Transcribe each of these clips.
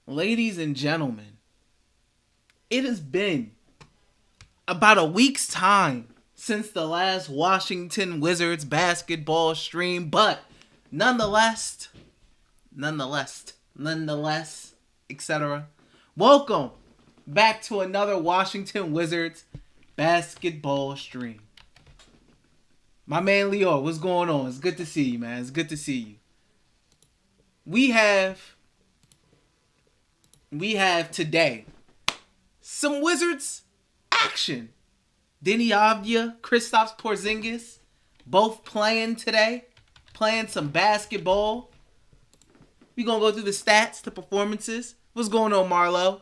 Ladies and gentlemen, it has been about a week's time since the last Washington Wizards basketball stream, but nonetheless, etc. Welcome back to another Washington Wizards basketball stream. My man Leo, what's going on? It's good to see you, man. It's good to see you. We have today some Wizards action. Deni, Avdija, Kristaps, Porzingis, both playing today, playing some basketball. We gonna go through the stats, the performances. What's going on, Marlo?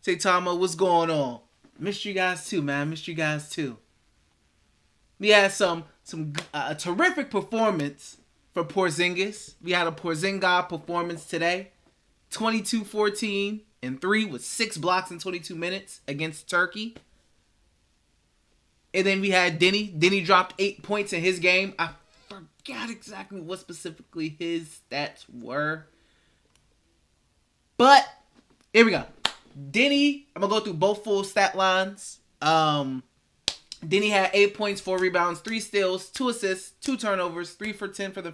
Say, Tama, what's going on? Missed you guys too, man. Missed you guys too. We had a terrific performance for Porzingis. We had a Porzingis performance today. 22, 14, and 3 with 6 blocks in 22 minutes against Turkey. And then we had Deni. Deni dropped 8 points in his game. I forgot exactly what specifically his stats were. But here we go. Deni, I'm going to go through both full stat lines. Deni had 8 points, 4 rebounds, 3 steals, 2 assists, 2 turnovers, 3 for 10 for the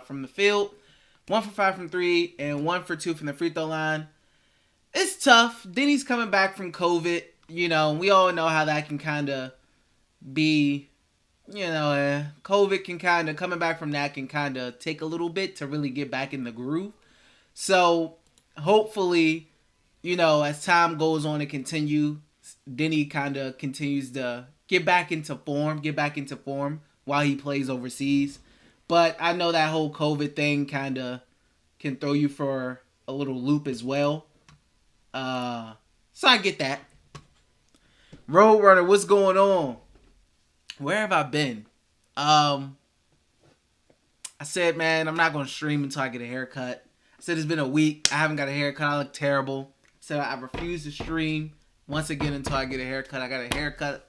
from the field, 1 for 5 from 3, and 1 for 2 from the free throw line. It's tough. Deni's coming back from COVID. You know, we all know how that can kind of be, COVID can kind of, coming back from that can kind of take a little bit to really get back in the groove. So, hopefully, as time goes on and Deni kind of continues to get back into form while he plays overseas. But I know that whole COVID thing kind of can throw you for a little loop as well. So I get that. Roadrunner, what's going on? Where have I been? I said, man, I'm not going to stream until I get a haircut. I said it's been a week. I haven't got a haircut. I look terrible. So I refuse to stream once again until I get a haircut. I got a haircut.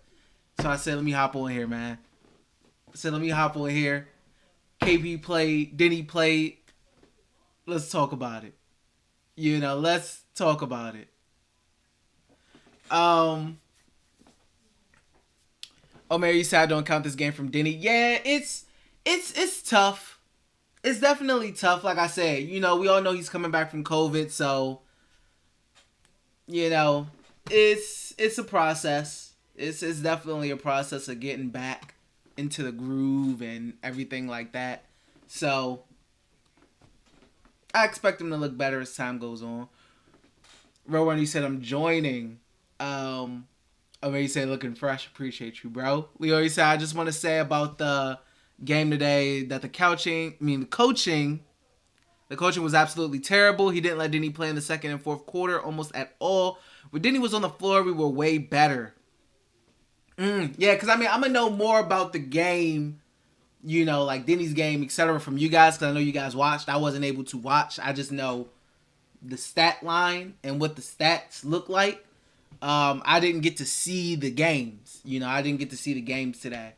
So I said, let me hop on here, man. KP played. Deni played. Let's talk about it. Let's talk about it. Mary, you said I don't count this game from Deni. Yeah, it's tough. It's definitely tough. Like I said, we all know he's coming back from COVID, so it's a process. It's definitely a process of getting back into the groove and everything like that. So I expect him to look better as time goes on. Rowan, you said I'm joining. You said looking fresh. Appreciate you, bro. Leo, you said I just want to say about the game today that the coaching was absolutely terrible. He didn't let Deni play in the second and fourth quarter almost at all. When Deni was on the floor, we were way better. Yeah, because I'm going to know more about the game, like Deni's game, etc. from you guys, because I know you guys watched. I wasn't able to watch. I just know the stat line and what the stats look like. I didn't get to see the games. I didn't get to see the games today.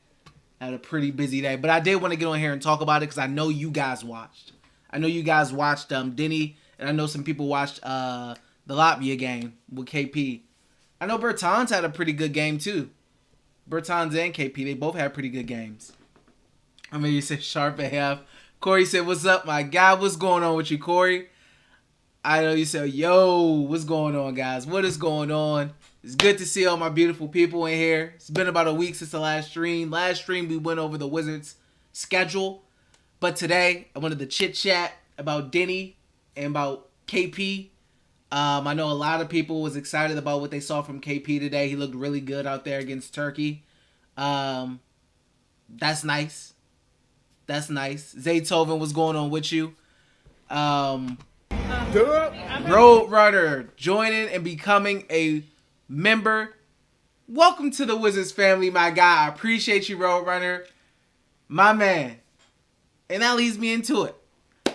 I had a pretty busy day. But I did want to get on here and talk about it because I know you guys watched. Deni, and I know some people watched the Latvia game with KP. I know Bertans had a pretty good game too. Bertans and KP, they both had pretty good games. You said sharp AF. Corey said, what's up, my guy? What's going on with you, Corey? I know you said, yo, what's going on, guys? What is going on? It's good to see all my beautiful people in here. It's been about a week since the last stream. Last stream, we went over the Wizards' schedule. But today, I wanted to chit-chat about Deni and about KP. I know a lot of people was excited about what they saw from KP today. He looked really good out there against Turkey. That's nice. Zaytoven, what's going on with you? Roadrunner joining and becoming a member. Welcome to the Wizards family, my guy. I appreciate you, Roadrunner. My man. And that leads me into it.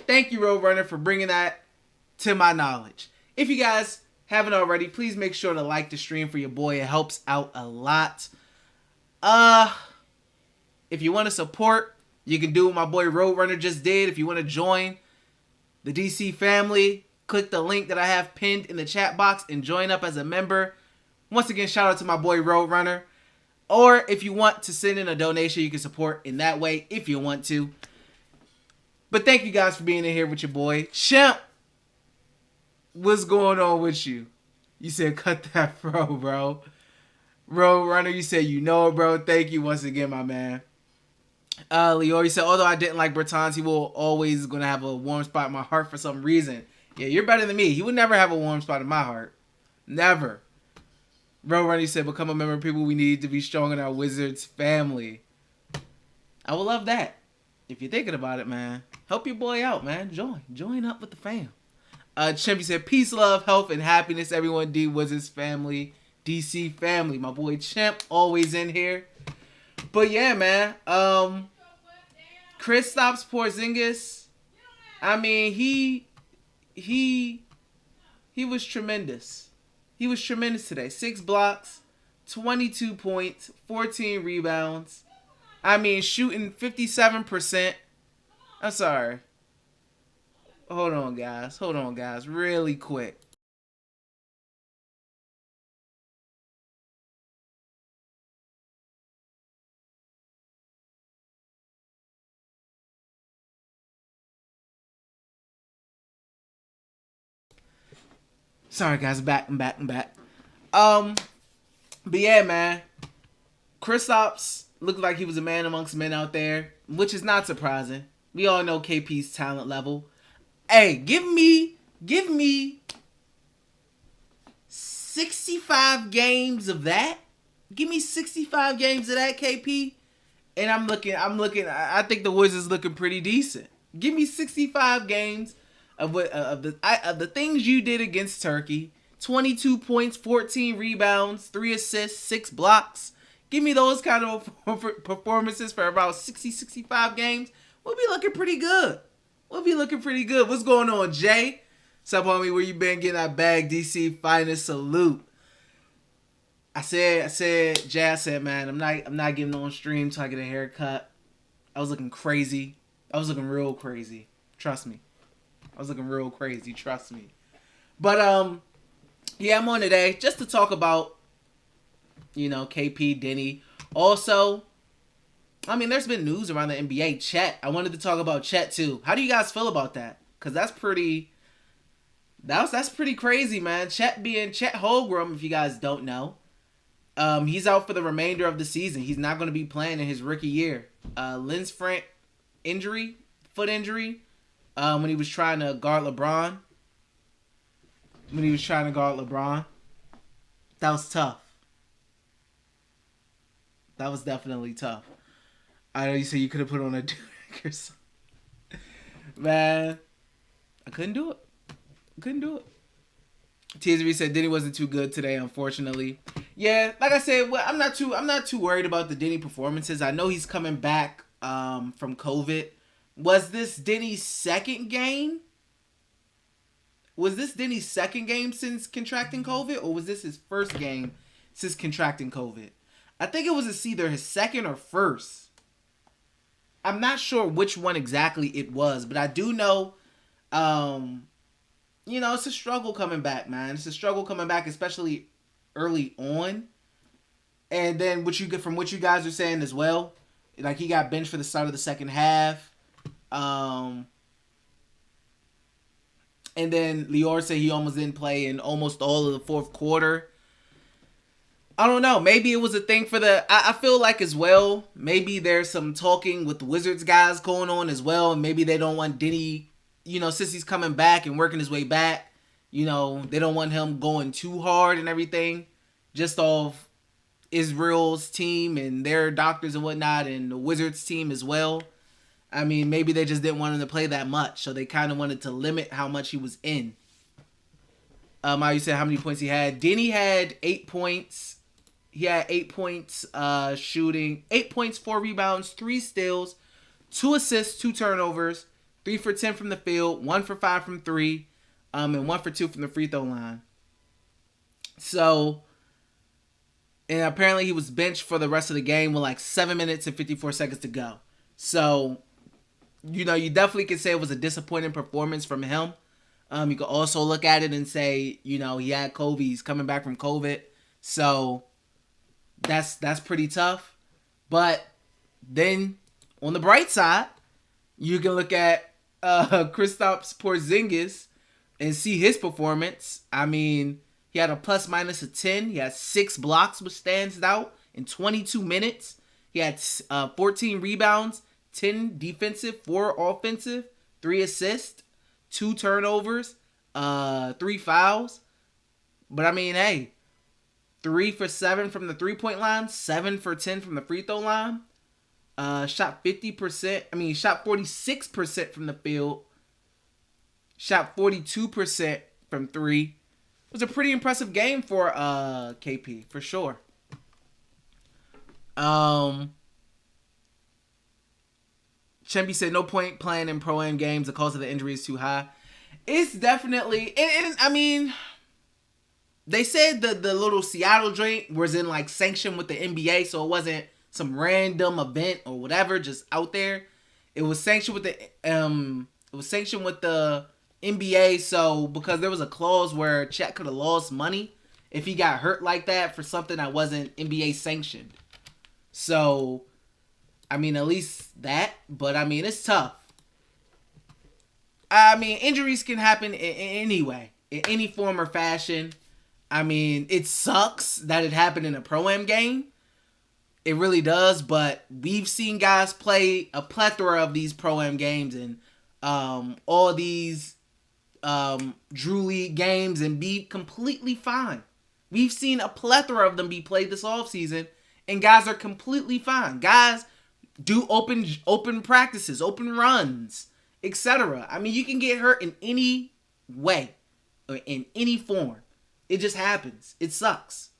Thank you, Roadrunner, for bringing that to my knowledge. If you guys haven't already, please make sure to like the stream for your boy. It helps out a lot. If you want to support, you can do what my boy Roadrunner just did. If you want to join the DC family, click the link that I have pinned in the chat box and join up as a member. Once again, shout out to my boy Roadrunner. Or if you want to send in a donation, you can support in that way if you want to. But thank you guys for being in here with your boy. Chimp, what's going on with you? You said cut that bro. Roadrunner, you said you know it, bro. Thank you once again, my man. Leor, you said, although I didn't like Bertans, he will always going to have a warm spot in my heart for some reason. Yeah, you're better than me. He would never have a warm spot in my heart. Never. Roadrunner, you said, become a member of people we need to be strong in our Wizards family. I would love that. If you're thinking about it, man. Help your boy out, man. Join up with the fam. Chimp, you said, peace, love, health, and happiness, everyone. D Wizards family. DC family. My boy Chimp, always in here. But yeah, man. Kristaps Porzingis. I mean, he was tremendous. He was tremendous today. 6 blocks, 22 points, 14 rebounds. I mean, shooting 57%. I'm sorry. Hold on, guys. Really quick. Sorry, guys. I'm back. But yeah, man. Kristaps looked like he was a man amongst men out there, which is not surprising. We all know KP's talent level. Hey, give me 65 games of that. Give me 65 games of that, KP. And I'm looking. I think the Wizards looking pretty decent. Give me 65 games of the things you did against Turkey. 22 points, 14 rebounds, 3 assists, 6 blocks. Give me those kind of performances for about 65 games. We'll be looking pretty good. What's going on, Jay? What's up, homie? Where you been? Getting that bag, DC. Finest salute. I said, man, I'm not getting on stream till I get a haircut. I was looking crazy. I was looking real crazy. Trust me. But yeah, I'm on today just to talk about, KP, Deni. Also, I mean, there's been news around the NBA. Chet. I wanted to talk about Chet too. How do you guys feel about that? Because that's pretty crazy, man. Chet Holmgren, if you guys don't know. He's out for the remainder of the season. He's not going to be playing in his rookie year. Foot injury, when he was trying to guard LeBron. That was tough. That was definitely tough. I know you said you could have put on a Duke or something. Man, I couldn't do it. TSB said Deni wasn't too good today, unfortunately. Yeah, like I said, I'm not too worried about the Deni performances. I know he's coming back from COVID. Was this Deni's second game? Since contracting COVID, or was this his first game since contracting COVID? I think it was either his second or first. I'm not sure which one exactly it was, but I do know, it's a struggle coming back, man. It's a struggle coming back, especially early on. And then what you guys are saying as well, like he got benched for the start of the second half. And then Lior said he almost didn't play in almost all of the fourth quarter. I don't know. Maybe it was a thing for I feel like as well, maybe there's some talking with the Wizards guys going on as well. And maybe they don't want Deni, since he's coming back and working his way back, they don't want him going too hard and everything. Just off Israel's team and their doctors and whatnot, and the Wizards team as well. I mean, maybe they just didn't want him to play that much, so they kind of wanted to limit how much he was in. You said how many points he had. Deni had 8 points. He had 8 points shooting. 8 points, 4 rebounds, 3 steals, 2 assists, 2 turnovers, 3 for 10 from the field, 1 for 5 from 3, and 1 for 2 from the free throw line. So, and apparently he was benched for the rest of the game with like 7 minutes and 54 seconds to go. So, you definitely can say it was a disappointing performance from him. You could also look at it and say, he had COVID. He's coming back from COVID, so that's pretty tough. But then on the bright side, you can look at Kristaps Porzingis and see his performance. I mean, he had a plus minus of 10. He had 6 blocks, which stands out in 22 minutes. He had 14 rebounds, 10 defensive, 4 offensive, 3 assists, 2 turnovers, 3 fouls. But I mean, hey, 3 for 7 from the 3-point line, 7 for 10 from the free throw line. Shot 50%. I mean, shot 46% from the field. Shot 42% from 3. It was a pretty impressive game for KP, for sure. Chempy said no point playing in Pro-Am games. The cost of the injury is too high. It's definitely, and I mean, they said the little Seattle joint was in like sanction with the NBA, so it wasn't some random event or whatever just out there. It was sanctioned with the NBA, so because there was a clause where Chet could have lost money if he got hurt like that for something that wasn't NBA sanctioned. So, I mean, at least that, but I mean, it's tough. I mean, injuries can happen in any way, in any form or fashion. I mean, it sucks that it happened in a Pro-Am game. It really does, but we've seen guys play a plethora of these Pro-Am games and all these Drew League games and be completely fine. We've seen a plethora of them be played this offseason, and guys are completely fine. Guys do open practices, open runs, etc. I mean, you can get hurt in any way or in any form. It just happens. It sucks.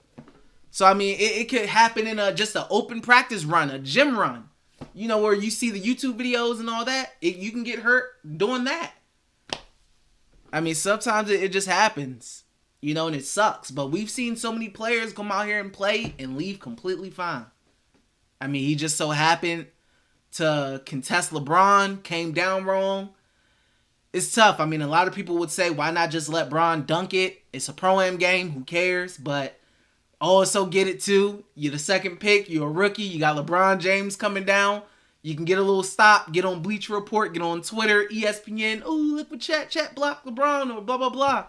So, I mean, it could happen in just an open practice run, a gym run. Where you see the YouTube videos and all that. You can get hurt doing that. I mean, sometimes it just happens. And it sucks. But we've seen so many players come out here and play and leave completely fine. I mean, he just so happened to contest LeBron, came down wrong. It's tough. I mean, a lot of people would say, why not just let Bron dunk it? It's a Pro-Am game. Who cares? But also get it too. You're the second pick. You're a rookie. You got LeBron James coming down. You can get a little stop. Get on Bleacher Report. Get on Twitter, ESPN. Oh, look what Chet blocked LeBron or blah, blah, blah.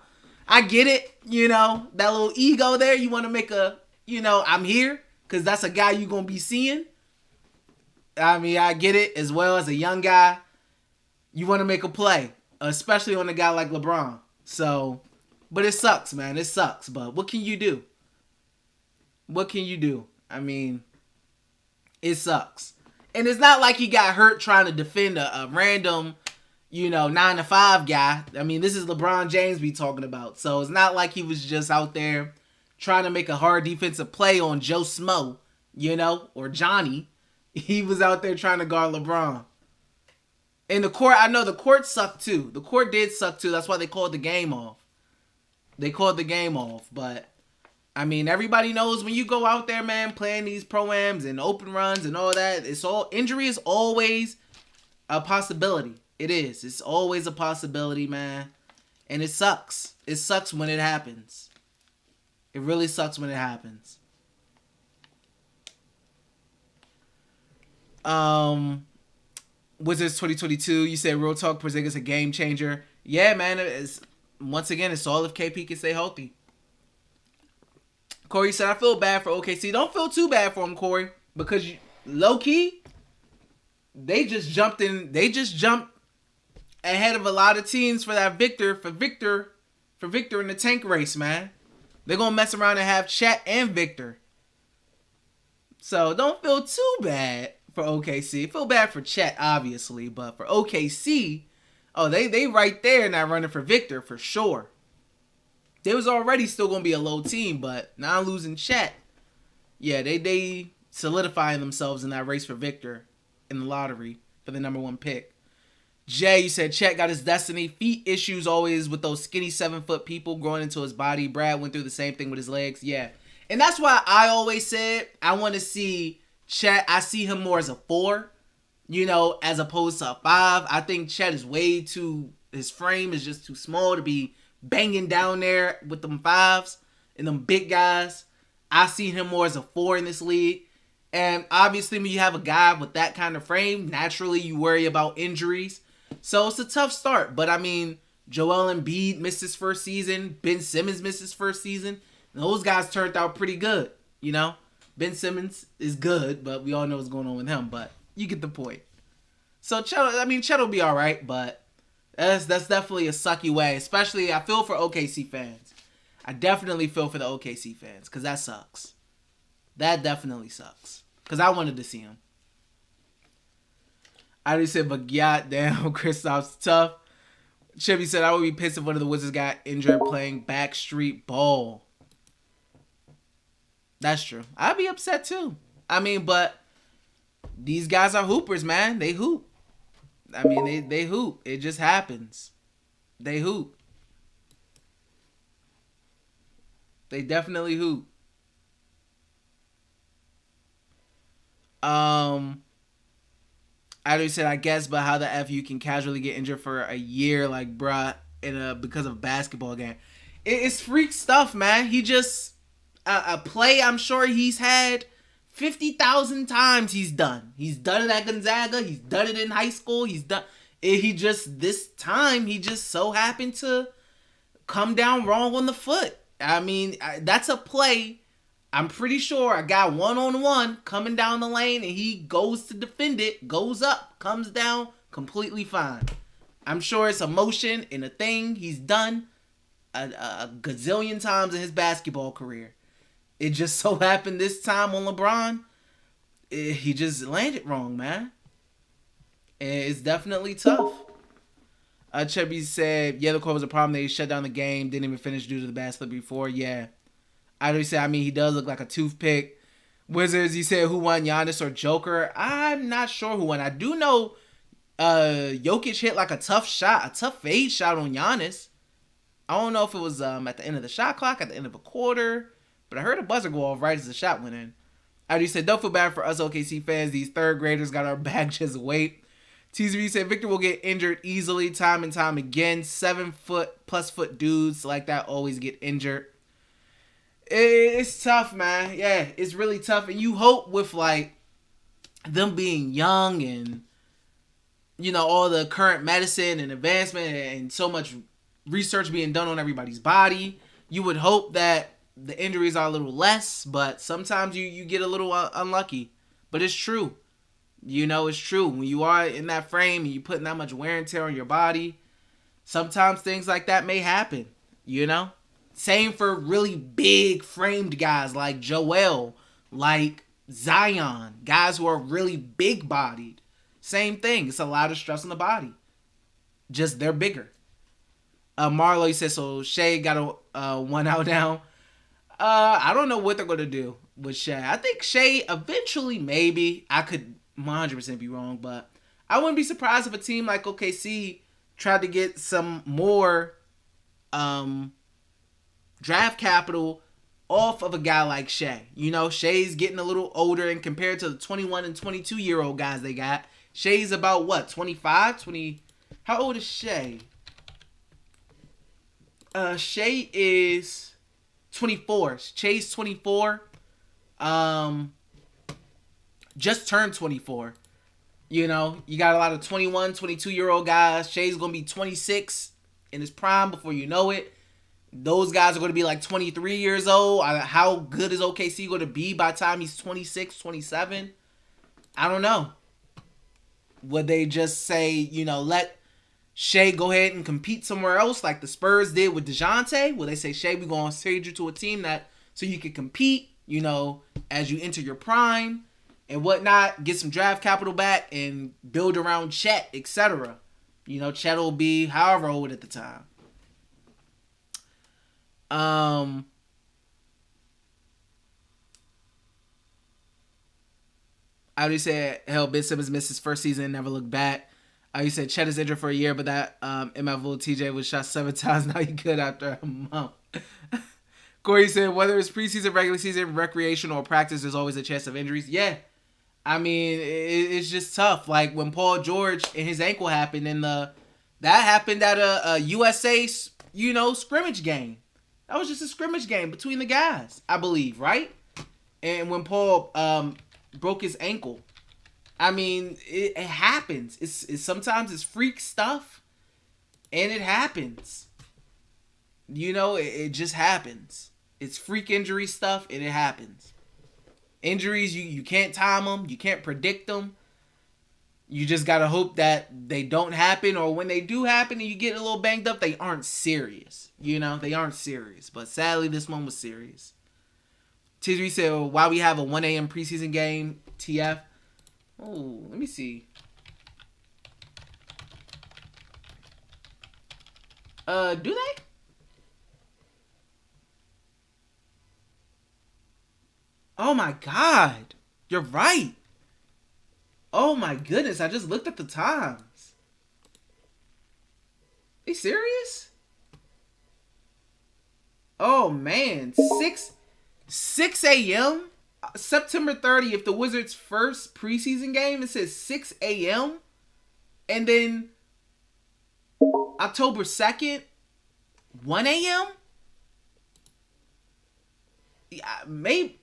I get it. That little ego there. You want to make I'm here because that's a guy you're going to be seeing. I mean, I get it as well as a young guy. You want to make a play, especially on a guy like LeBron. So, but it sucks, man. It sucks. But what can you do? What can you do? I mean, it sucks. And it's not like he got hurt trying to defend a random, 9-to-5 guy. I mean, this is LeBron James we talking about. So it's not like he was just out there trying to make a hard defensive play on Joe Smo, or Johnny. He was out there trying to guard LeBron. And the court, I know the court sucked too. The court did suck too. That's why they called the game off. But I mean, everybody knows when you go out there, man, playing these Pro-Ams and open runs and all that, injury is always a possibility. It is. It's always a possibility, man. And it sucks. It sucks when it happens. It really sucks when it happens. Wizards 2022, you said real talk, Porzingis a game changer. Yeah, man, once again, it's all if KP can stay healthy. Corey said, I feel bad for OKC. Don't feel too bad for him, Corey, because low-key, they just jumped ahead of a lot of teams for Victor in the tank race, man. They're going to mess around and have Chet and Victor. So don't feel too bad for OKC. Feel bad for Chet, obviously, but for OKC, they right there now running for Victor for sure. They was already still going to be a low team, but now losing Chet, yeah, they solidifying themselves in that race for Victor in the lottery for the number 1 pick. Jay, you said Chet got his destiny. Feet issues always with those skinny 7-foot people growing into his body. Brad went through the same thing with his legs. Yeah. And that's why I always said I want to see Chet. I see him more as a 4, as opposed to a 5. I think Chet is way too His frame is just too small to be banging down there with them fives and them big guys. I see him more as a 4 in this league. And obviously when you have a guy with that kind of frame, naturally you worry about injuries. So it's a tough start. But I mean, Joel Embiid missed his first season. Ben Simmons missed his first season. And those guys turned out pretty good, you know? Ben Simmons is good, but we all know what's going on with him. But you get the point. So Chet will be all right, but that's definitely a sucky way. Especially, I feel for OKC fans. I definitely feel for the OKC fans because that sucks. That definitely sucks because I wanted to see him. I already said, but goddamn, Kristaps tough. Chevy said, I would be pissed if one of the Wizards got injured playing backstreet ball. That's true. I'd be upset too. I mean, but these guys are hoopers, man. They hoop. I mean, they hoop. It just happens. They hoop. They definitely hoop. I already said, I guess, but how the F you can casually get injured for a year, like, bruh, because of a basketball game. It's freak stuff, man. He just, a play I'm sure he's had 50,000 times he's done. He's done it at Gonzaga. He's done it in high school. This time, he just so happened to come down wrong on the foot. I mean, that's a play. I'm pretty sure a guy one-on-one coming down the lane and he goes to defend it, goes up, comes down, completely fine. I'm sure it's a motion and a thing he's done a gazillion times in his basketball career. It just so happened this time on LeBron, he just landed wrong, man. And it's definitely tough. Chubby said, yeah, the call was a problem. They shut down the game, didn't even finish due to the bad slip before. Yeah. I already said, I mean, he does look like a toothpick. Wizards, he said, who won, Giannis or Joker? I'm not sure who won. I do know Jokic hit like a tough fade shot on Giannis. I don't know if it was at the end of the shot clock, at the end of a quarter, but I heard a buzzer go off right as the shot went in. I already said, don't feel bad for us OKC fans. These third graders got our back, just wait. TZV said, Victor will get injured easily time and time again. 7-foot+ dudes like that always get injured. It's tough, man. Yeah, it's really tough. And you hope with, like, them being young and, you know, all the current medicine and advancement and so much research being done on everybody's body, you would hope that the injuries are a little less, but sometimes you get a little unlucky. But it's true. You know, it's true. When you are in that frame and you're putting that much wear and tear on your body, sometimes things like that may happen, you know? Same for really big framed guys like Joel, like Zion, guys who are really big bodied. Same thing. It's a lot of stress on the body. Just they're bigger. Marlo, he says, so Shea got a 1 out now. I don't know what they're going to do with Shea. I think Shea eventually, maybe, I could 100% be wrong, but I wouldn't be surprised if a team like OKC tried to get some more draft capital off of a guy like Shea. You know, Shea's getting a little older, and compared to the 21 and 22-year-old guys they got, Shea's about, what, 25? 20? How old is Shea? Shea is 24. Shea's 24. Just turned 24. You know, you got a lot of 21, 22-year-old guys. Shea's going to be 26 in his prime before you know it. Those guys are going to be like 23 years old. How good is OKC going to be by the time he's 26, 27? I don't know. Would they just say, you know, let Shea go ahead and compete somewhere else like the Spurs did with DeJounte? Will they say, Shea, we're going to trade you to a team that so you can compete, you know, as you enter your prime and whatnot, get some draft capital back and build around Chet, etc. You know, Chet will be however old at the time. I already said, hell, Ben Simmons missed his first season and never looked back. I already said Chet is injured for a year, but that MF TJ was shot 7 times. Now he good after a month. Corey said, whether it's preseason, regular season, recreational, or practice, there's always a chance of injuries. Yeah. I mean, it's just tough. Like when Paul George and his ankle happened in the That happened at a USA, scrimmage game. That was just a scrimmage game between the guys, I believe, right? And when Paul broke his ankle, I mean, it happens. It's sometimes it's freak stuff, and it happens. It just happens. It's freak injury stuff, and it happens. Injuries, you can't time them, you can't predict them. You just gotta hope that they don't happen, or when they do happen and you get a little banged up, they aren't serious. They aren't serious. But sadly, this one was serious. Tizri said, well, why we have a 1 a.m. preseason game, TF? Oh, let me see. Do they? Oh my God. You're right. Oh my goodness, I just looked at the times. Are you serious? Oh man, 6 a.m. September 30th, the Wizards' first preseason game. It says 6 a.m. And then October 2nd, 1 a.m. Yeah, maybe.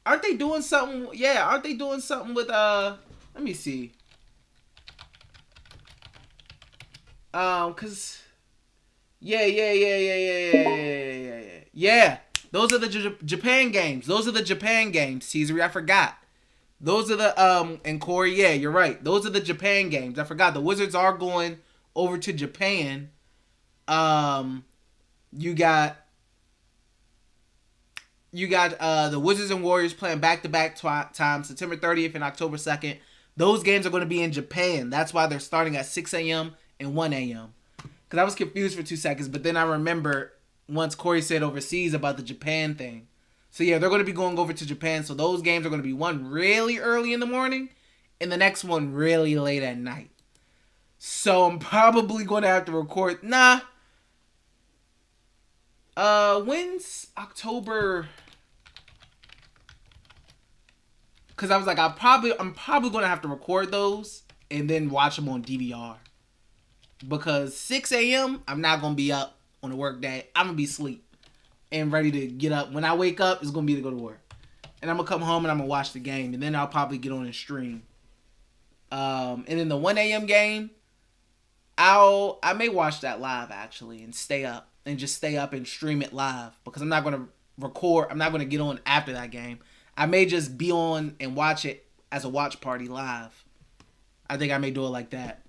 Aren't they doing something? Yeah, aren't they doing something with let me see. Cause yeah. Those are the Japan games. Caesar, I forgot. Those are the and Corey, yeah, you're right. Those are the Japan games. I forgot. The Wizards are going over to Japan. You got the Wizards and Warriors playing back-to-back times, September 30th and October 2nd. Those games are going to be in Japan. That's why they're starting at 6 a.m. and 1 a.m. Because I was confused for 2 seconds, but then I remember once Corey said overseas about the Japan thing. So yeah, they're going to be going over to Japan. So those games are going to be one really early in the morning and the next one really late at night. So I'm probably going to have to record. When's October? Because I was like, I'm probably going to have to record those and then watch them on DVR. Because 6 a.m., I'm not going to be up on a work day. I'm going to be asleep and ready to get up. When I wake up, it's going to be to go to work. And I'm going to come home and I'm going to watch the game. And then I'll probably get on and stream. And then the 1 a.m. game, I may watch that live, actually, and stay up. And just stay up and stream it live. Because I'm not going to record. I'm not going to get on after that game. I may just be on and watch it as a watch party live. I think I may do it like that.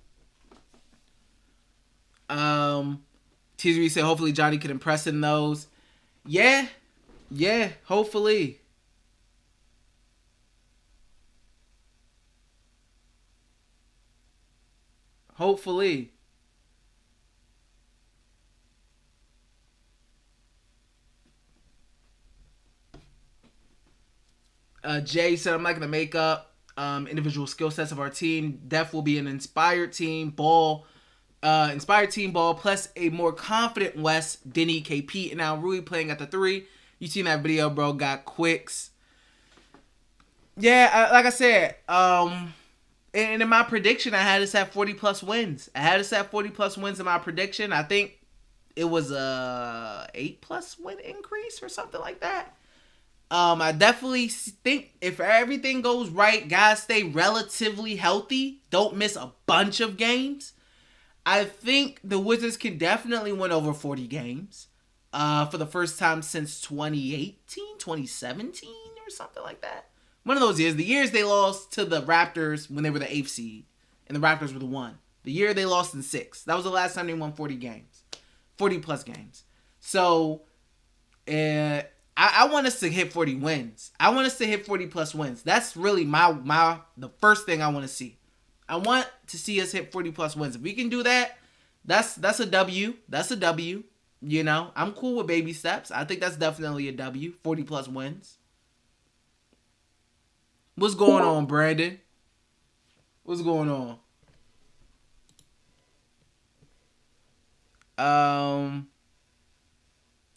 Tizri said hopefully Johnny can impress in those. Yeah, hopefully. Hopefully. Jay said, I'm not going to make up individual skill sets of our team. Def will be an inspired team ball, plus a more confident West, Deni, KP, and now Rui playing at the 3. You seen that video, bro? Got quicks. Yeah, like I said, and in my prediction, I had us at 40 plus wins. I had us at 40 plus wins in my prediction. I think it was a 8 plus win increase or something like that. I definitely think if everything goes right, guys stay relatively healthy, don't miss a bunch of games, I think the Wizards can definitely win over 40 games for the first time since 2018, 2017 or something like that. One of those years. The years they lost to the Raptors when they were the 8th seed and the Raptors were the 1. The year they lost in 6. That was the last time they won 40 games. 40 plus games. So, I want us to hit 40 wins. I want us to hit 40 plus wins. That's really the first thing I want to see. I want to see us hit 40 plus wins. If we can do that, that's a W. That's a W. I'm cool with baby steps. I think that's definitely a W. 40 plus wins. What's going on, Brandon? What's going on?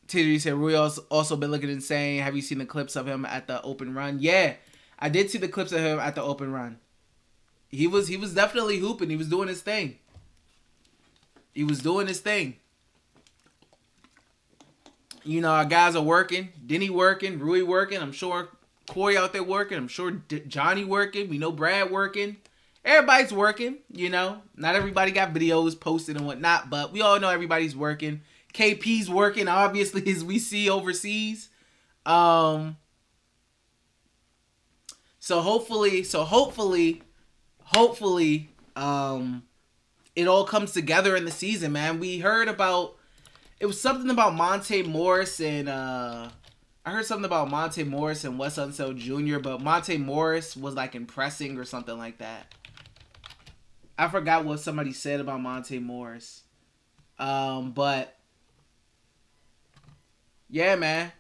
Tizzy said, Rui also been looking insane. Have you seen the clips of him at the open run? Yeah, I did see the clips of him at the open run. He was definitely hooping. He was doing his thing. He was doing his thing. You know, our guys are working. Deni working. Rui working. I'm sure Corey out there working. I'm sure Johnny working. We know Brad working. Everybody's working, you know. Not everybody got videos posted and whatnot, but we all know everybody's working. KP's working, obviously, as we see overseas. So hopefully, it all comes together in the season, man. We heard about, it was something about Monte Morris and, I heard something about Monte Morris and Wes Unseld Jr., but Monte Morris was like impressing or something like that. I forgot what somebody said about Monte Morris. But yeah, man.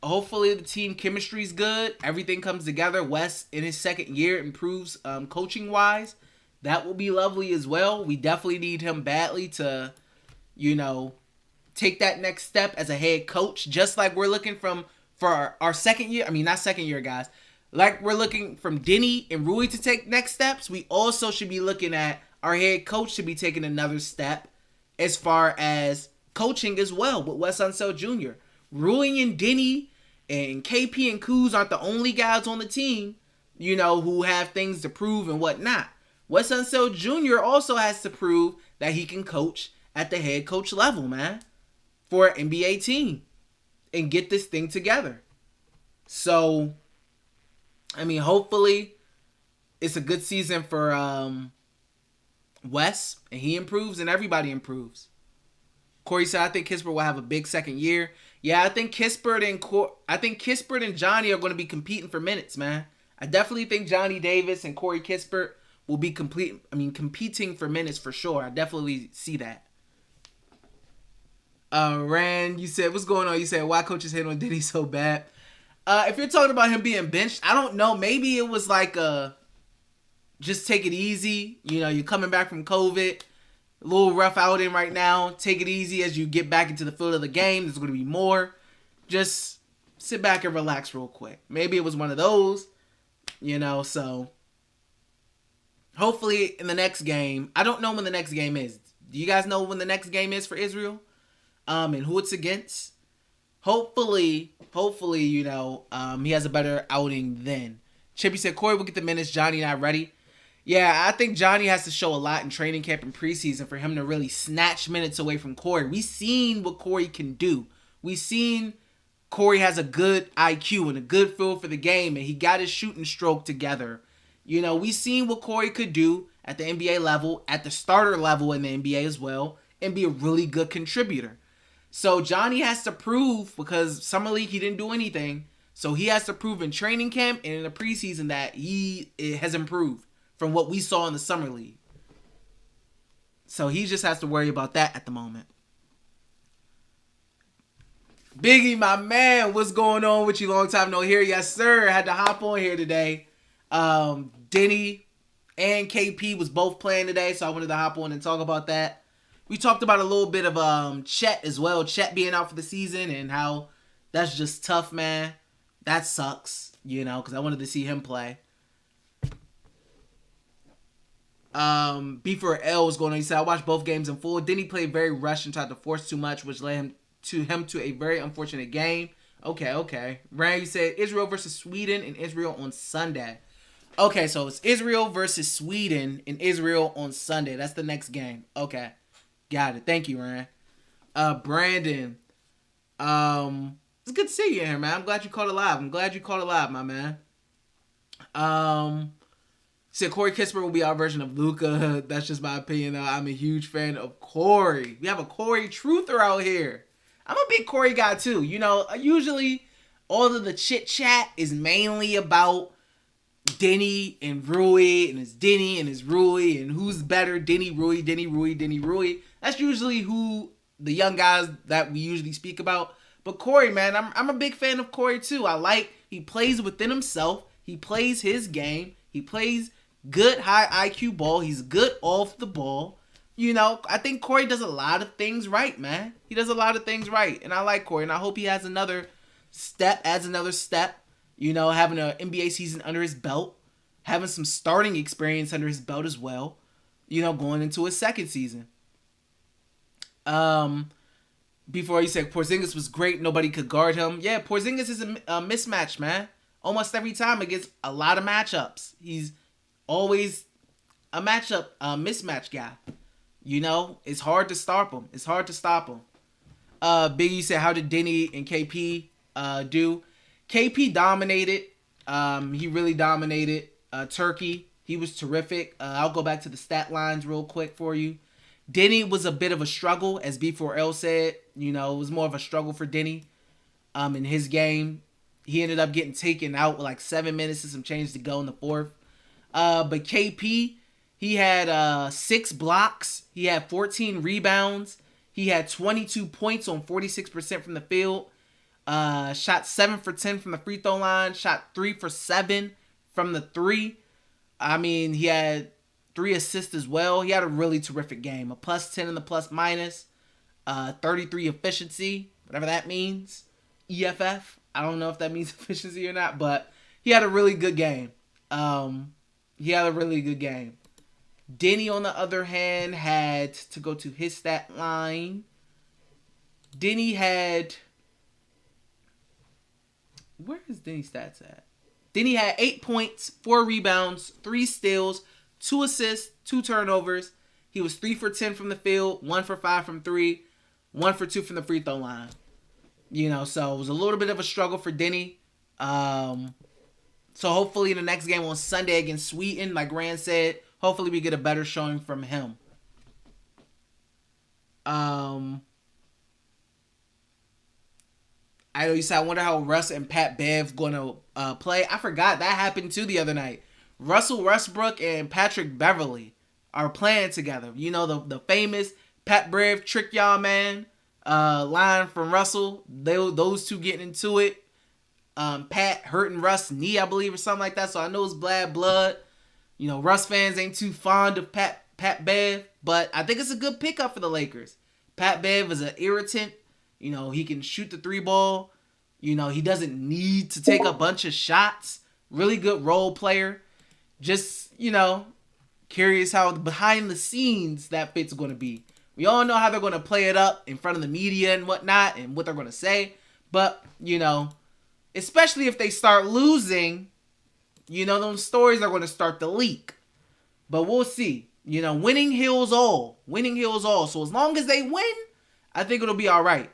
Hopefully the team chemistry's good. Everything comes together. Wes in his second year improves coaching wise. That will be lovely as well. We definitely need him badly to, you know, take that next step as a head coach. Just like we're looking for our second year. I mean, not second year, guys. Like we're looking from Deni and Rui to take next steps, we also should be looking at our head coach to be taking another step as far as coaching as well with Wes Unseld Jr. Rui and Deni and KP and Kuz aren't the only guys on the team, you know, who have things to prove and whatnot. Wes Unseld Jr. also has to prove that he can coach at the head coach level, man, for an NBA team and get this thing together. So, I mean, hopefully it's a good season for Wes, and he improves and everybody improves. Corey said, I think Kispert will have a big second year. Yeah, I think Kispert and Johnny are going to be competing for minutes, man. I definitely think Johnny Davis and Corey Kispert will be competing for minutes for sure. I definitely see that. Rand, you said, what's going on? You said, why coaches hate on Diddy so bad? If you're talking about him being benched, I don't know. Maybe it was like just take it easy. You know, you're coming back from COVID. A little rough outing right now. Take it easy as you get back into the field of the game. There's going to be more. Just sit back and relax real quick. Maybe it was one of those, you know, so hopefully in the next game. I don't know when the next game is. Do you guys know when the next game is for Israel? And who it's against? Hopefully, you know, he has a better outing then. Chippy said, Corey will get the minutes. Johnny not ready. Yeah, I think Johnny has to show a lot in training camp and preseason for him to really snatch minutes away from Corey. We've seen what Corey can do. We've seen Corey has a good IQ and a good feel for the game, and he got his shooting stroke together. You know, we've seen what Corey could do at the NBA level, at the starter level in the NBA as well, and be a really good contributor. So Johnny has to prove, because Summer League he didn't do anything, so he has to prove in training camp and in the preseason that he has improved from what we saw in the Summer League. So he just has to worry about that at the moment. Biggie, my man, what's going on with you? Long time no hear. Yes, sir. I had to hop on here today. Deni and KP was both playing today, so I wanted to hop on and talk about that. We talked about a little bit of Chet as well. Chet being out for the season and how that's just tough, man. That sucks, you know, because I wanted to see him play. B4L was going on. He said, I watched both games in full. Didn't he play very rushed and tried to force too much, which led him to a very unfortunate game. Okay. Ryan, you said Israel versus Sweden and Israel on Sunday. Okay, so it's Israel versus Sweden and Israel on Sunday. That's the next game. Okay. Got it. Thank you, Ryan. Brandon. It's good to see you in here, man. I'm glad you caught it live. My man. Said Corey Kispert will be our version of Luka. That's just my opinion, though. I'm a huge fan of Corey. We have a Corey truther out here. I'm a big Corey guy, too. You know, usually all of the chit-chat is mainly about Deni and Rui, and it's Deni and it's Rui, and who's better, Deni, Rui. That's usually who the young guys that we usually speak about. But Corey, man, I'm a big fan of Corey, too. He plays within himself. He plays his game. He plays good high IQ ball. He's good off the ball. You know, I think Corey does a lot of things right, man. He does a lot of things right. And I like Corey. And I hope he has another step, you know, having an NBA season under his belt, having some starting experience under his belt as well, you know, going into his second season. Um, Before you said Porzingis was great, nobody could guard him. Yeah, Porzingis is a mismatch, man. Almost every time against a lot of matchups. He's always a mismatch guy. You know, it's hard to stop him. It's hard to stop him. Biggie said, how did Deni and KP do? KP dominated. He really dominated Turkey. He was terrific. I'll go back to the stat lines real quick for you. Deni was a bit of a struggle, as B4L said. You know, it was more of a struggle for Deni in his game. He ended up getting taken out with like 7 minutes and some change to go in the fourth. But KP, he had 6 blocks. He had 14 rebounds. He had 22 points on 46% from the field. Shot 7 for 10 from the free throw line. Shot 3 for 7 from the 3. I mean, he had 3 assists as well. He had a really terrific game. A plus 10 in the plus minus. 33 efficiency, whatever that means. EFF. I don't know if that means efficiency or not, but he had a really good game. Deni, on the other hand, had to go to his stat line. Deni had... Where is Deni's stats at? Deni had 8 points, 4 rebounds, 3 steals, 2 assists, 2 turnovers. He was 3 for 10 from the field, 1 for 5 from 3, 1 for 2 from the free throw line. You know, so it was a little bit of a struggle for Deni. So hopefully in the next game on Sunday against Sweden, like Rand said, hopefully we get a better showing from him. I know you said, I wonder how Russ and Pat Bev going to play. I forgot that happened too the other night. Russell Westbrook and Patrick Beverly are playing together. You know, the famous Pat Bev trick y'all man line from Russell. Those two getting into it. Pat hurting Russ' knee, I believe, or something like that. So I know it's bad blood. You know, Russ fans ain't too fond of Pat Bev, but I think it's a good pickup for the Lakers. Pat Bev is an irritant. You know, he can shoot the 3 ball. You know, he doesn't need to take a bunch of shots. Really good role player. Just, you know, curious how behind the scenes that fit's going to be. We all know how they're going to play it up in front of the media and whatnot and what they're going to say. But, you know, especially if they start losing, you know, those stories are going to start to leak. But we'll see. You know, winning heals all. Winning heals all. So as long as they win, I think it'll be all right.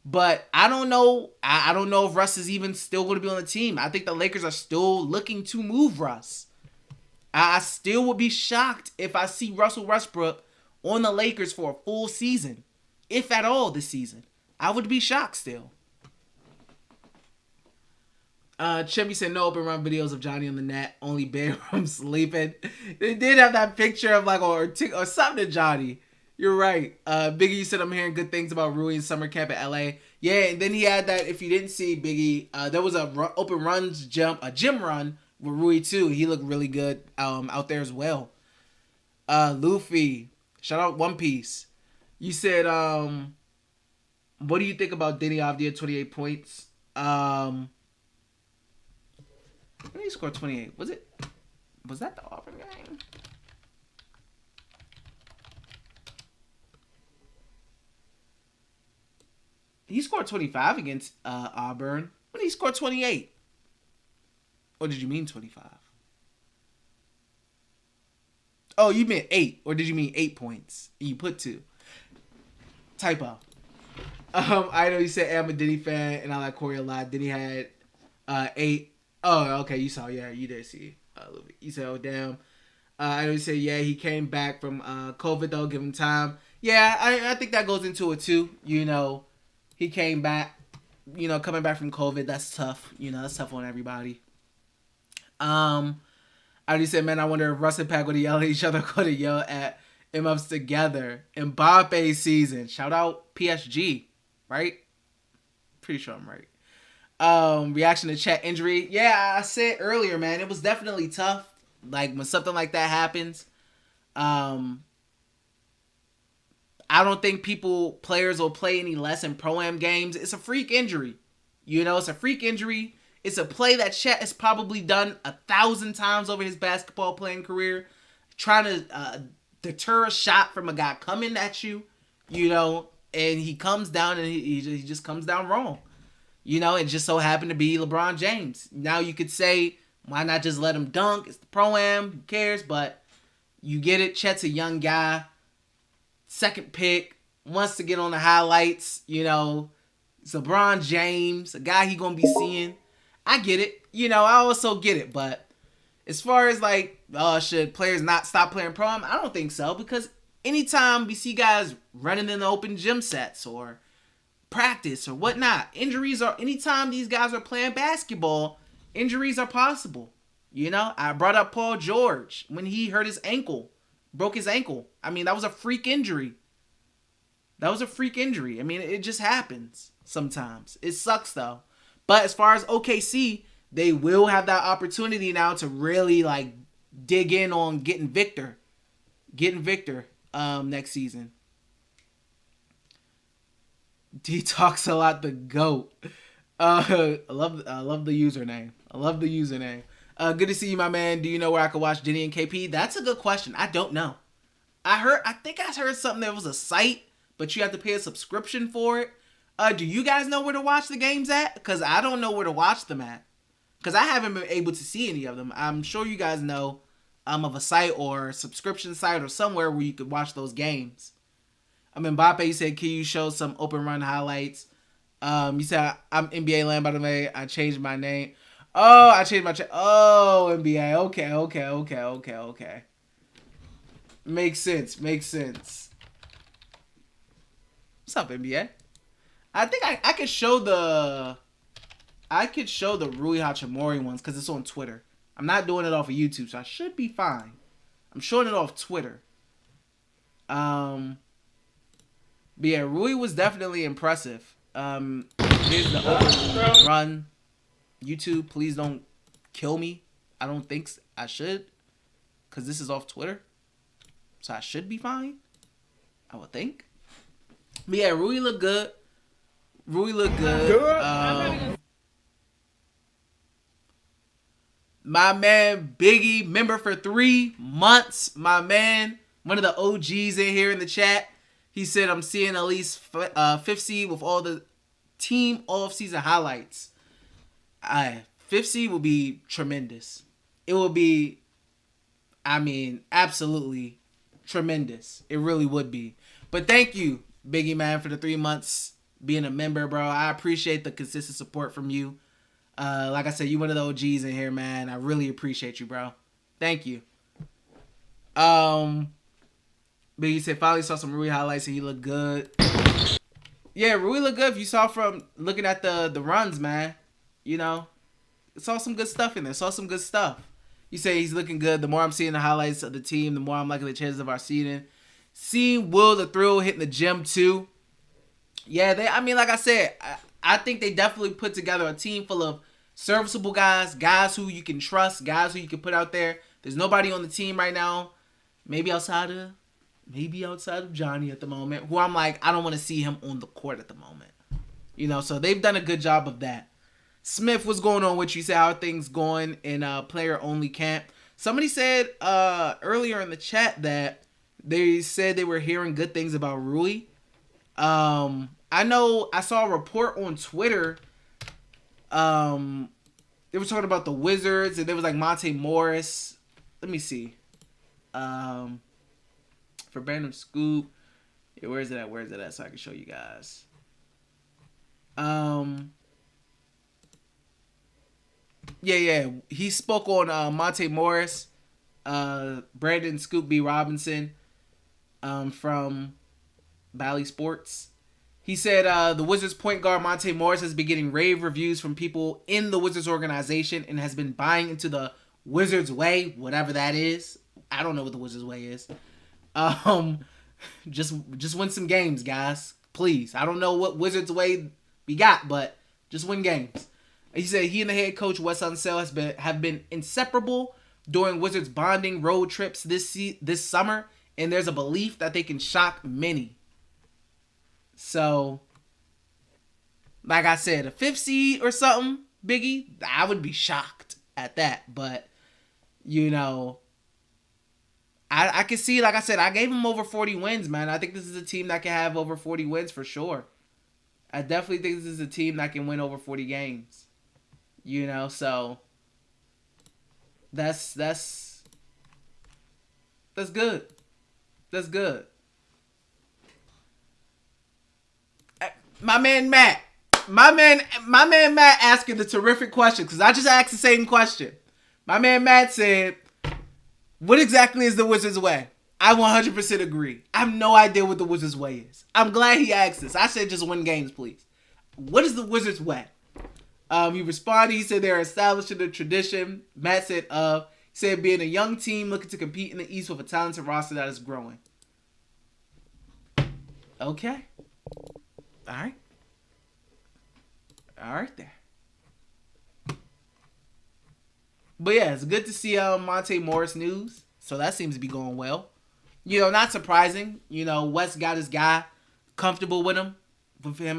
But I don't know. I don't know if Russ is even still going to be on the team. I think the Lakers are still looking to move Russ. I still would be shocked if I see Russell Westbrook on the Lakers for a full season. If at all this season. I would be shocked still. Chippy said no open run videos of Johnny on the net. Only bedroom sleeping. They did have that picture of like or something to Johnny. You're right. Biggie, you said I'm hearing good things about Rui in summer camp at LA. Yeah, and then he had that, if you didn't see Biggie, there was a open runs a gym run with Rui too. He looked really good out there as well. Luffy, shout out One Piece. You said, what do you think about Deni Avdija, 28 points? When did he score 28? Was that the Auburn game? He scored 25 against Auburn. When did he score 28? Or did you mean 25? Oh, you meant 8. Or did you mean 8 points? You put 2. Typo. I know you said, hey, I'm a Deni fan and I like Corey a lot. Deni had 8. Oh, okay. You saw. Yeah, you did see. You said, oh, damn. I know you said, yeah, he came back from COVID, though. Give him time. Yeah, I think that goes into it, too. You know. He came back, you know, coming back from COVID. That's tough. You know, that's tough on everybody. I already said, man, I wonder if Russ and Pat going to yell at each other, going to yell at M-Ups together. Mbappe's season. Shout out PSG, right? Pretty sure I'm right. Reaction to Chet injury. Yeah, I said earlier, man, it was definitely tough. Like, when something like that happens, I don't think players will play any less in Pro-Am games. It's a freak injury. You know, it's a freak injury. It's a play that Chet has probably done 1,000 times over his basketball playing career. Trying to deter a shot from a guy coming at you. and he comes down and he just comes down wrong. It just so happened to be LeBron James. Now you could say, why not just let him dunk? It's the Pro-Am, who cares? But you get it. Chet's a young guy, second pick, wants to get on the highlights. It's LeBron James, a guy he gonna be seeing. I get it. I also get it. But as far as should players not stop playing Pro-Am? I don't think so, because anytime we see guys running in the open gym sets or practice or whatnot, anytime these guys are playing basketball, injuries are possible. I brought up Paul George when he hurt his ankle, broke his ankle. I mean, that was a freak injury. I mean, it just happens sometimes. It sucks though. But as far as OKC, they will have that opportunity now to really dig in on getting Victor next season. D talks a lot. The GOAT. I love the username. Good to see you, my man. Do you know where I can watch Deni and KP? That's a good question. I don't know. I think I heard something that was a site, but you have to pay a subscription for it. Do you guys know where to watch the games at? Because I don't know where to watch them at. Because I haven't been able to see any of them. I'm sure you guys know of a site or a subscription site or somewhere where you could watch those games. Mbappe, you said, can you show some open run highlights? You said, I'm NBA Land, by the way. I changed my name. Oh, I changed my... NBA. Okay. Makes sense. What's up, NBA? I think I could show the... Rui Hachimura ones because it's on Twitter. I'm not doing it off of YouTube, so I should be fine. I'm showing it off Twitter. But yeah, Rui was definitely impressive. Here's the open run. YouTube, please don't kill me. I don't think I should, because this is off Twitter. So I should be fine, I would think. But yeah, Rui looked good. My man Biggie, member for 3 months. My man, one of the OGs in here in the chat. He said, I'm seeing at least 5th seed with all the team off-season highlights. 5th seed will be tremendous. It will be, absolutely tremendous. It really would be. But thank you, Biggie, man, for the 3 months being a member, bro. I appreciate the consistent support from you. Like I said, you one of the OGs in here, man. I really appreciate you, bro. Thank you. But he said finally saw some Rui highlights and he looked good. Yeah, Rui looked good if you saw from looking at the runs, man. Saw some good stuff in there. You say he's looking good. The more I'm seeing the highlights of the team, the more I'm liking the chances of our seeding. Seeing Will the Thrill hitting the gym too. Yeah, like I said, I think they definitely put together a team full of serviceable guys who you can trust, guys who you can put out there. There's nobody on the team right now, maybe outside of Johnny at the moment, who I'm like, I don't want to see him on the court at the moment. So they've done a good job of that. Smith, what's going on with you? Say, how are things going in player-only camp? Somebody said earlier in the chat that they said they were hearing good things about Rui. I know I saw a report on Twitter. They were talking about the Wizards, and there was Monte Morris. Let me see. For Brandon Scoop. Yeah, where is it at? So I can show you guys. Yeah. He spoke on Monte Morris, Brandon Scoop B. Robinson, from Bally Sports. He said the Wizards point guard Monte Morris has been getting rave reviews from people in the Wizards organization and has been buying into the Wizards way, whatever that is. I don't know what the Wizards way is. Just win some games, guys. Please. I don't know what Wizards way we got, but just win games. He said he and the head coach Wes Unseld have been inseparable during Wizards bonding road trips this summer, and there's a belief that they can shock many. So, like I said, a 5th seed or something, Biggie, I would be shocked at that. But, I can see, like I said, I gave him over 40 wins, man. I think this is a team that can have over 40 wins for sure. I definitely think this is a team that can win over 40 games. So that's good. That's good. My man Matt asking the terrific question, because I just asked the same question. My man Matt said, what exactly is the Wizards' way? I 100% agree. I have no idea what the Wizards' way is. I'm glad he asked this. I said just win games, please. What is the Wizards' way? He responded. He said they're establishing a tradition. Matt said, he said being a young team looking to compete in the East with a talented roster that is growing. Okay. All right. All right there. But yeah, it's good to see Monte Morris news. So that seems to be going well. Not surprising. West got his guy, comfortable with him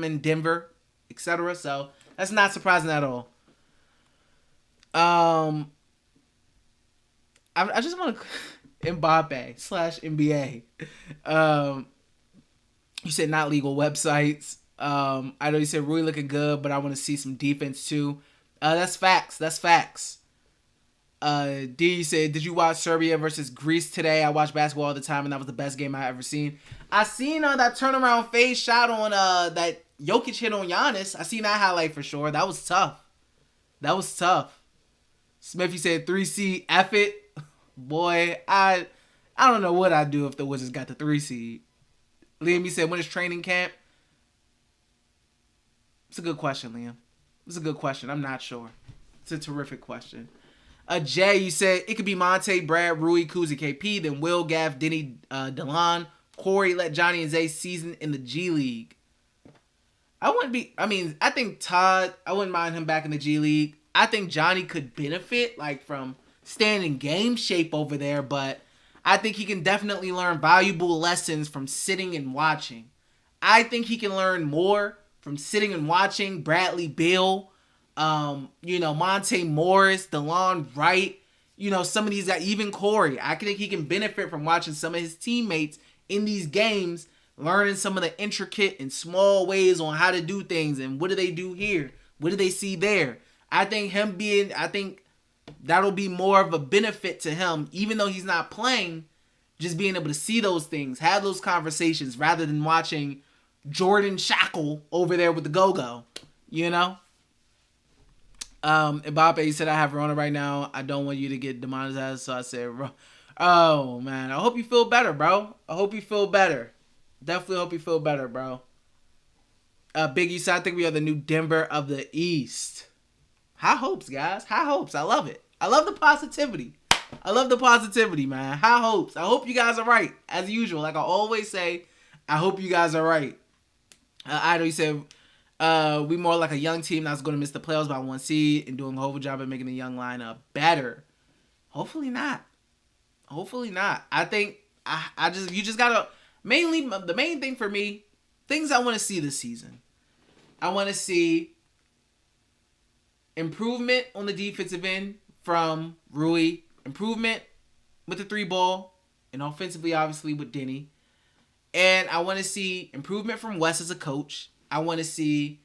in Denver, etc. So that's not surprising at all. I just want to Mbappe /NBA. You said not legal websites. I know you said Rui looking good, but I want to see some defense too. That's facts. D said, did you watch Serbia versus Greece today? I watch basketball all the time, and that was the best game I ever seen. I seen that turnaround fade shot on that Jokic hit on Giannis. I seen that highlight for sure. That was tough. Smith, you said 3 seed, F it. Boy, I don't know what I'd do if the Wizards got the 3 seed. Liam, you said, when is training camp? It's a good question, Liam. It's a good question. I'm not sure. It's a terrific question. Jay, you said it could be Monte, Brad, Rui, Kuzi, KP, then Will, Gaff, Deni, Delon, Corey, let Johnny and Zay season in the G League. I think Todd, I wouldn't mind him back in the G League. I think Johnny could benefit from staying in game shape over there, but I think he can definitely learn valuable lessons from sitting and watching. I think he can learn more from sitting and watching Bradley Beal, Monte Morris, DeLon Wright, some of these guys, even Corey. I think he can benefit from watching some of his teammates in these games, learning some of the intricate and small ways on how to do things and what do they do here, what do they see there. I think that'll be more of a benefit to him, even though he's not playing, just being able to see those things, have those conversations, rather than watching Jordan Shackle over there with the go-go, Mbappe, you said, I have Rona right now. I don't want you to get demonetized, so I said, oh, man. I hope you feel better, bro. I hope you feel better. Definitely hope you feel better, bro. Biggie said, I think we are the new Denver of the East. High hopes, guys. High hopes. I love it. I love the positivity. Man. High hopes. I hope you guys are right, as usual. Like I always say, I hope you guys are right. I know you said, we more like a young team that's going to miss the playoffs by 1 seed and doing a whole job at making the young lineup better. Hopefully not. I think you just gotta, the main thing for me, things I want to see this season. I want to see improvement on the defensive end from Rui, improvement with the 3-ball, and offensively, obviously, with Deni. And I want to see improvement from Wes as a coach. I want to see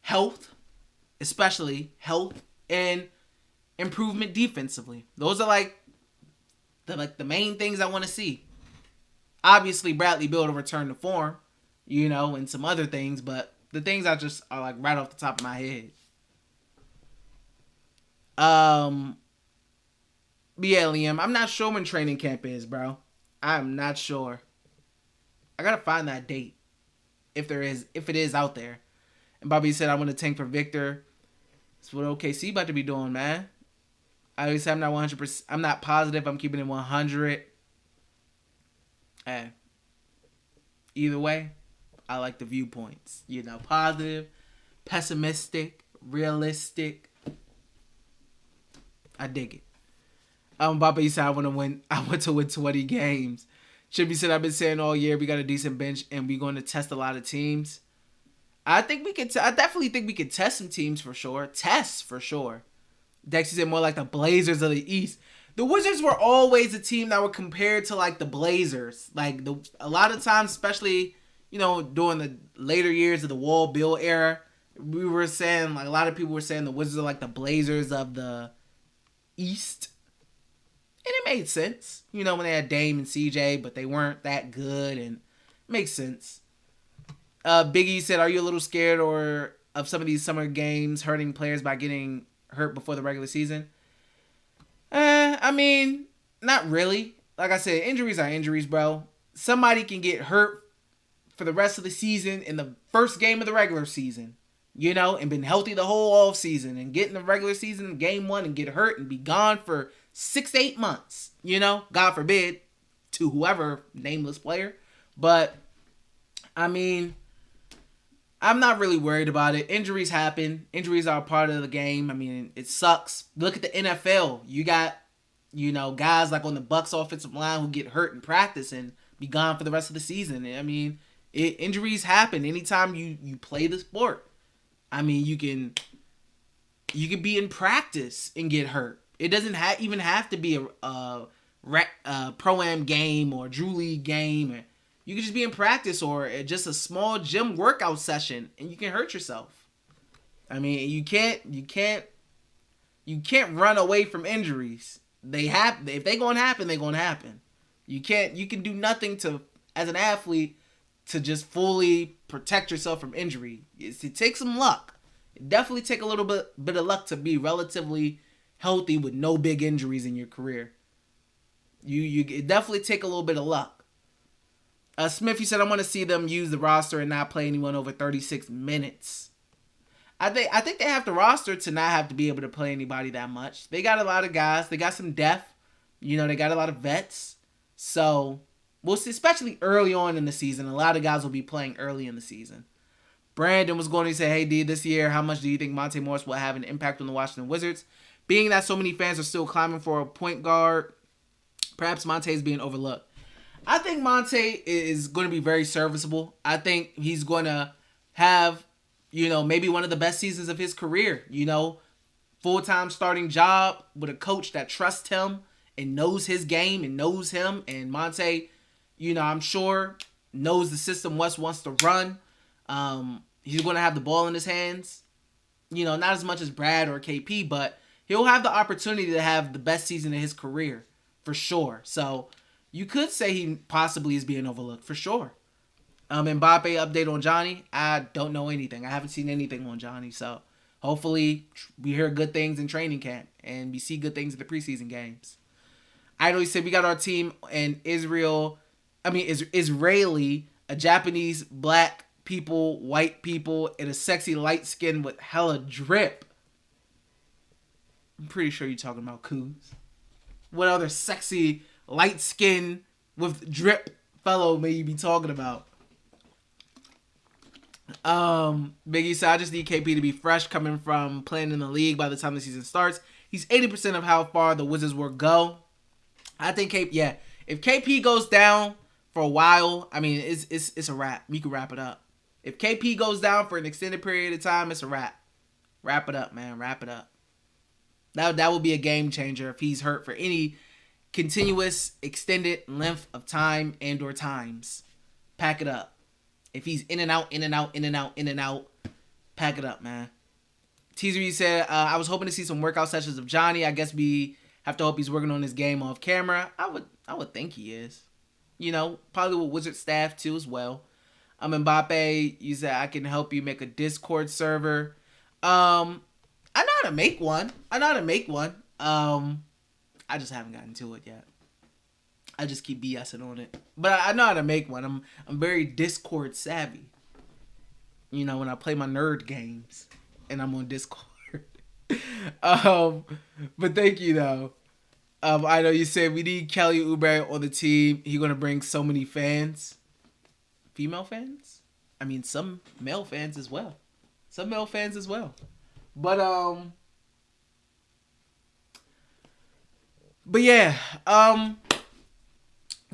health, especially health, and improvement defensively. Those are the main things I want to see. Obviously, Bradley Beal to return to form, and some other things, but the things I just are right off the top of my head. But yeah, Liam, I'm not sure when training camp is, bro. I'm not sure. I gotta find that date. If it is out there. And Bobby said, I want to tank for Victor. That's what OKC about to be doing, man. I always say I'm not 100%. I'm not positive. I'm keeping it 100. Hey. Either way, I like the viewpoints. Positive, pessimistic, realistic. I dig it. Bobby said, I want to win 20 games. Chippy said, I've been saying all year we got a decent bench and we're going to test a lot of teams. I definitely think we could test some teams for sure. Test for sure. Dexy said more like the Blazers of the East. The Wizards were always a team that were compared to like the Blazers. Like a lot of times, especially during the later years of the Wall Bill era, we were saying like a lot of people were saying the Wizards are like the Blazers of the East, and it made sense. When they had Dame and CJ, but they weren't that good, and it makes sense. Biggie said, "Are you a little scared or of some of these summer games hurting players by getting hurt before the regular season?" I mean, not really. Like I said, injuries are injuries, bro. Somebody can get hurt for the rest of the season in the first game of the regular season, and been healthy the whole off season, and get in the regular season in game 1 and get hurt and be gone for 6 to 8 months. God forbid to whoever nameless player, but I mean, I'm not really worried about it. Injuries happen. Injuries are a part of the game. I mean, it sucks. Look at the NFL. You got, guys like on the Bucks offensive line who get hurt in practice and be gone for the rest of the season. I mean, injuries happen anytime you play the sport. I mean, you can be in practice and get hurt. It doesn't even have to be a Pro-Am game or Drew League game. You can just be in practice or just a small gym workout session, and you can hurt yourself. I mean, you can't run away from injuries. They happen. If they're gonna happen, they're gonna happen. You can do nothing as an athlete to just fully protect yourself from injury. It takes some luck. It definitely take a little bit of luck to be relatively healthy with no big injuries in your career. It definitely take a little bit of luck. Smith, you said, I want to see them use the roster and not play anyone over 36 minutes. I think they have the roster to not have to be able to play anybody that much. They got a lot of guys. They got some depth. They got a lot of vets. So we'll see, especially early on in the season. A lot of guys will be playing early in the season. Brandon was going to say, hey, D, this year, how much do you think Monte Morris will have an impact on the Washington Wizards? Being that so many fans are still climbing for a point guard, perhaps Monte is being overlooked. I think Monte is going to be very serviceable. I think he's going to have, maybe one of the best seasons of his career. Full-time starting job with a coach that trusts him and knows his game and knows him. And Monte, I'm sure knows the system West wants to run. He's going to have the ball in his hands. Not as much as Brad or KP, but he'll have the opportunity to have the best season of his career for sure. So you could say he possibly is being overlooked for sure. Mbappe update on Johnny. I don't know anything. I haven't seen anything on Johnny. So hopefully we hear good things in training camp and we see good things in the preseason games. Idly said we got our team in Israeli, a Japanese, black people, white people, and a sexy light skin with hella drip. I'm pretty sure you're talking about Kuz. What other sexy light skin with drip fellow may you be talking about? Biggie said, I just need KP to be fresh coming from playing in the league by the time the season starts. He's 80% of how far the Wizards will go. I think if KP goes down for a while, I mean, it's a wrap. You can wrap it up. If KP goes down for an extended period of time, it's a wrap. Wrap it up, man. Wrap it up. That would be a game changer if he's hurt for any continuous extended length of time and or times. Pack it up. If he's in and out, pack it up, man. Teaser, you said, I was hoping to see some workout sessions of Johnny. I guess we have to hope he's working on his game off camera. I would think he is. Probably with Wizard staff too as well. Mbappe, you said I can help you make a Discord server. I know how to make one. I just haven't gotten to it yet. I just keep BSing on it. But I know how to make one. I'm very Discord savvy. When I play my nerd games and I'm on Discord. But thank you though. I know you said we need Kelly Oubre on the team. He's gonna bring so many fans. Female fans? I mean some male fans as well. But yeah,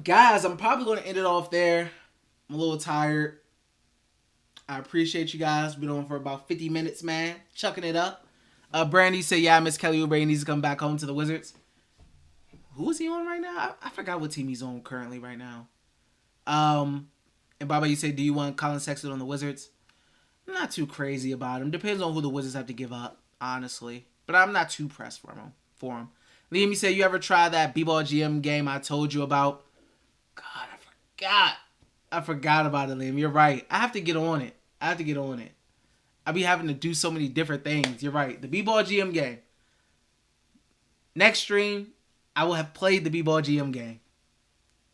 guys, I'm probably going to end it off there. I'm a little tired. I appreciate you guys. Been on for about 50 minutes, man. Chucking it up. Brandy said, yeah, I miss Kelly Oubre. He needs to come back home to the Wizards. Who is he on right now? I forgot what team he's on currently right now. And Baba, you say, do you want Colin Sexton on the Wizards? I'm not too crazy about him. Depends on who the Wizards have to give up, honestly. But I'm not too pressed for him. Liam, you say, you ever try that B-Ball GM game I told you about? God, I forgot about it, Liam. You're right. I have to get on it. I be having to do so many different things. You're right. The B-Ball GM game. Next stream, I will have played the B-Ball GM game.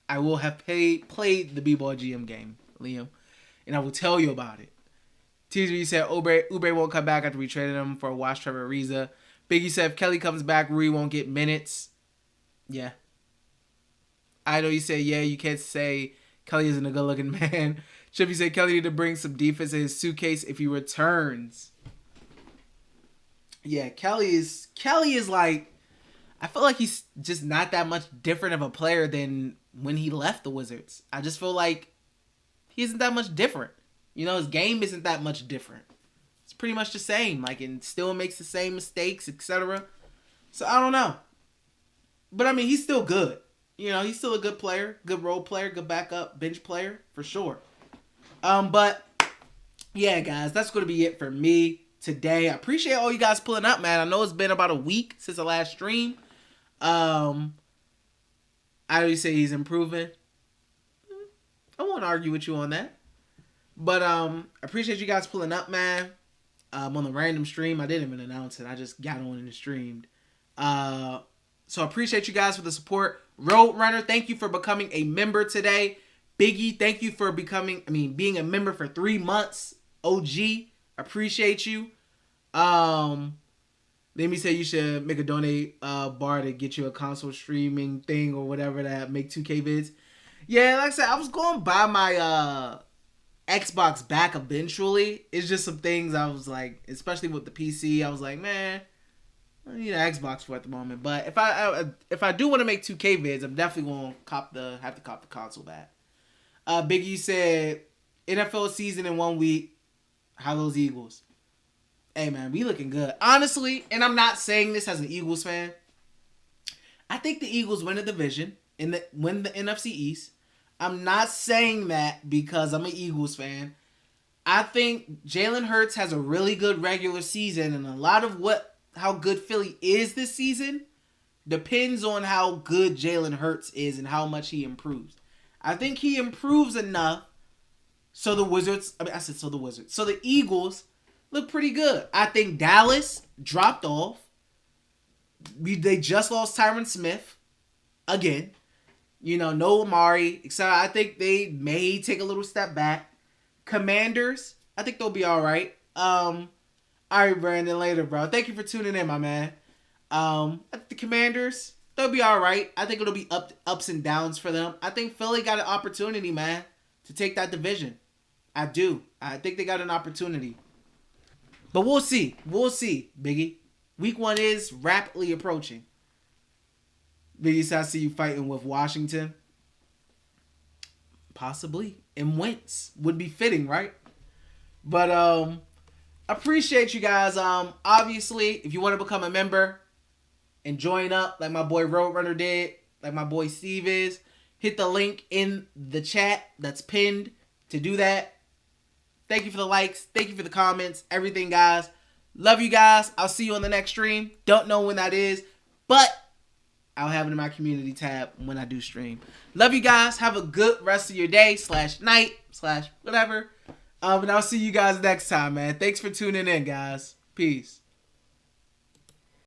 I will have played the B-Ball GM game, Liam. And I will tell you about it. TSB said Oubre won't come back after we traded him for Wash Trevor Ariza. Biggie said if Kelly comes back, Rui won't get minutes. Yeah. I know you say, yeah, you can't say Kelly isn't a good-looking man. Chippy said Kelly need to bring some defense in his suitcase if he returns. Yeah, Kelly is like, I feel like he's just not that much different of a player than when he left the Wizards. I just feel like he isn't that much different. You know, his game isn't that much different. It's pretty much the same. Like, and still makes the same mistakes, etc. So, I don't know. But, I mean, he's still good. You know, he's still a good player. Good role player. Good backup bench player. For sure. But, yeah, guys. That's going to be it for me today. I appreciate all you guys pulling up, man. I know it's been about a week since the last stream. I always say he's improving. I won't argue with you on that. But I appreciate you guys pulling up, man. On the random stream. I didn't even announce it. I just got on and streamed. So I appreciate you guys for the support. Roadrunner, thank you for becoming a member today. Biggie, thank you for being a member for 3 months. OG, appreciate you. Let me say you should make a donate bar to get you a console streaming thing or whatever that make 2K vids. Yeah, like I said, I was going to buy my Xbox back eventually. It's just some things I was like, especially with the PC, I was like, man, I need an Xbox for at the moment. But if I do want to make 2K vids, I'm definitely going to have to cop the console back. Biggie said, NFL season in 1 week. How those Eagles? Hey, man, we looking good. Honestly, and I'm not saying this as an Eagles fan, I think the Eagles win the division and win the NFC East. I'm not saying that because I'm an Eagles fan. I think Jalen Hurts has a really good regular season, and a lot of how good Philly is this season depends on how good Jalen Hurts is and how much he improves. I think he improves enough so the Eagles look pretty good. I think Dallas dropped off. They just lost Tyron Smith again. You know, no Amari, etc. I think they may take a little step back. Commanders, I think they'll be all right. All right, Brandon, later, bro. Thank you for tuning in, my man. The Commanders, they'll be all right. I think it'll be ups and downs for them. I think Philly got an opportunity, man, to take that division. I do. I think they got an opportunity. But we'll see. We'll see, Biggie. Week 1 is rapidly approaching. Biggie said, I see you fighting with Washington. Possibly. And Wentz would be fitting, right? But appreciate you guys. Obviously, if you want to become a member and join up like my boy Roadrunner did, like my boy Steve is, hit the link in the chat that's pinned to do that. Thank you for the likes. Thank you for the comments. Everything, guys. Love you guys. I'll see you on the next stream. Don't know when that is, but I'll have it in my community tab when I do stream. Love you guys. Have a good rest of your day / night / whatever. And I'll see you guys next time, man. Thanks for tuning in, guys. Peace.